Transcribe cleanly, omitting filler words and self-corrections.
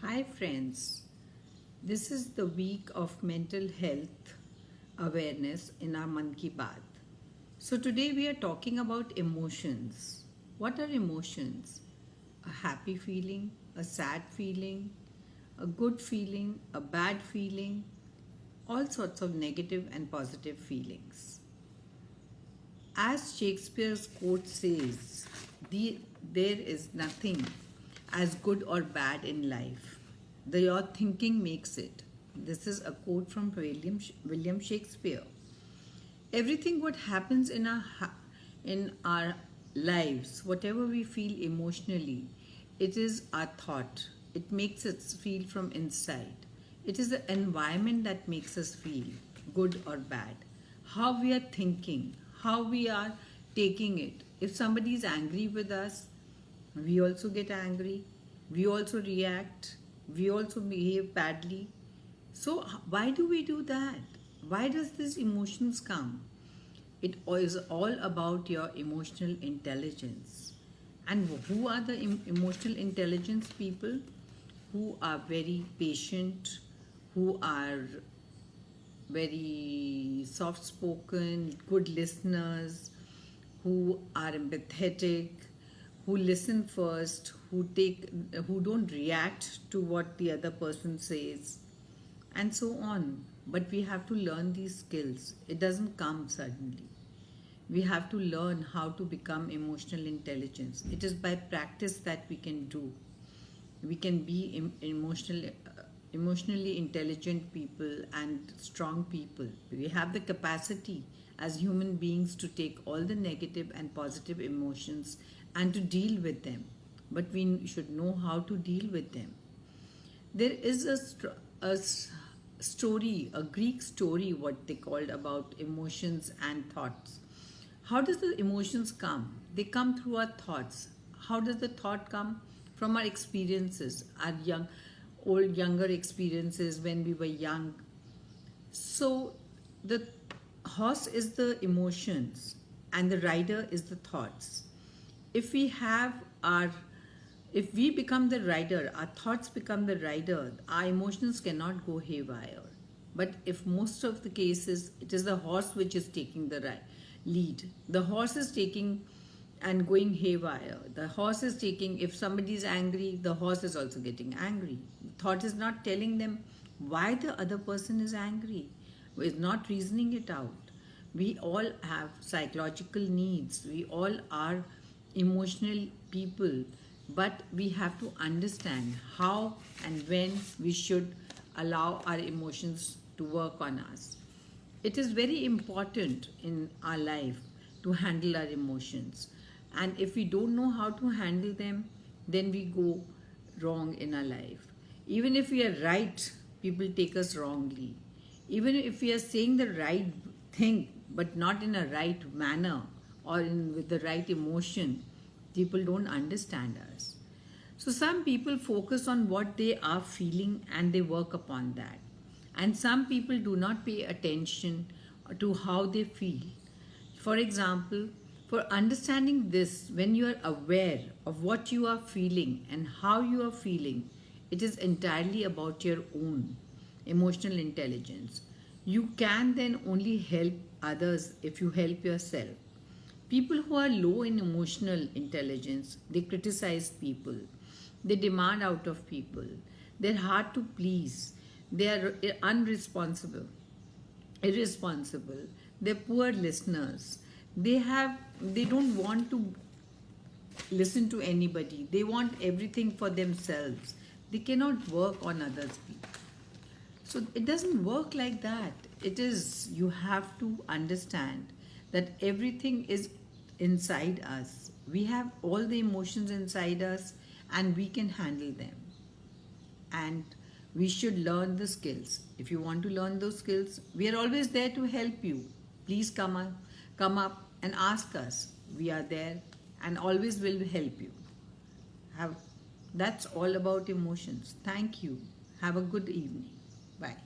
Hi, friends. This is the week of mental health awareness in our Man Ki Baat. So, today we are talking about emotions. What are emotions? A happy feeling, a sad feeling, a good feeling, a bad feeling, all sorts of negative and positive feelings. As Shakespeare's quote says, there is nothing as good or bad in life. Your thinking makes it. This is a quote from William Shakespeare. Everything what happens in our lives, whatever we feel emotionally, it is our thought. It makes us feel from inside. It is the environment that makes us feel good or bad. How we are thinking, how we are taking it. If somebody is angry with us, we also get angry. We also react. We also behave badly. So why do we do that? Why does these emotions come? It is all about your emotional intelligence. And who are the emotional intelligence people? Who are very patient, who are very soft spoken, good listeners, who are empathetic, who listen first, who don't react to what the other person says, and so on. But we have to learn these skills. It doesn't come suddenly. We have to learn how to become emotional intelligence. It is by practice that we can do. We can be emotionally intelligent people and strong people. We have the capacity as human beings to take all the negative and positive emotions and to deal with them, but we should know how to deal with them. There is story, a Greek story, what they called, about emotions and thoughts. How does the emotions come? They come through our thoughts. How does the thought come? From our experiences, our younger experiences when we were young. So the horse is the emotions and the rider is the thoughts. If we have our if we become the rider, our thoughts become the rider, our emotions cannot go haywire. But if most of the cases, it is the horse which is taking the lead. The horse is taking and going haywire. The horse is taking, if somebody is angry, the horse is also getting angry. Thought is not telling them why the other person is angry, is not reasoning it out. We all have psychological needs. We all are emotional people, but we have to understand how and when we should allow our emotions to work on us. It is very important in our life to handle our emotions. And if we don't know how to handle them, then we go wrong in our life. Even if we are right, people take us wrongly. Even if we are saying the right thing, but not in a right manner or with the right emotion, people don't understand us. So some people focus on what they are feeling and they work upon that. And some people do not pay attention to how they feel. For example, for understanding this, when you are aware of what you are feeling and how you are feeling, it is entirely about your own emotional intelligence. You can then only help others if you help yourself. People who are low in emotional intelligence, they criticize people, they demand out of people, they're hard to please, they are unresponsible, irresponsible, they're poor listeners. They don't want to listen to anybody. They want everything for themselves. They cannot work on others' people. So it doesn't work like that. It is, you have to understand that everything is inside us. We have all the emotions inside us and we can handle them. And we should learn the skills. If you want to learn those skills, we are always there to help you. Please come up and ask us. We are there and always will help you. Have That's all about emotions. Thank you. Have a good evening. Bye.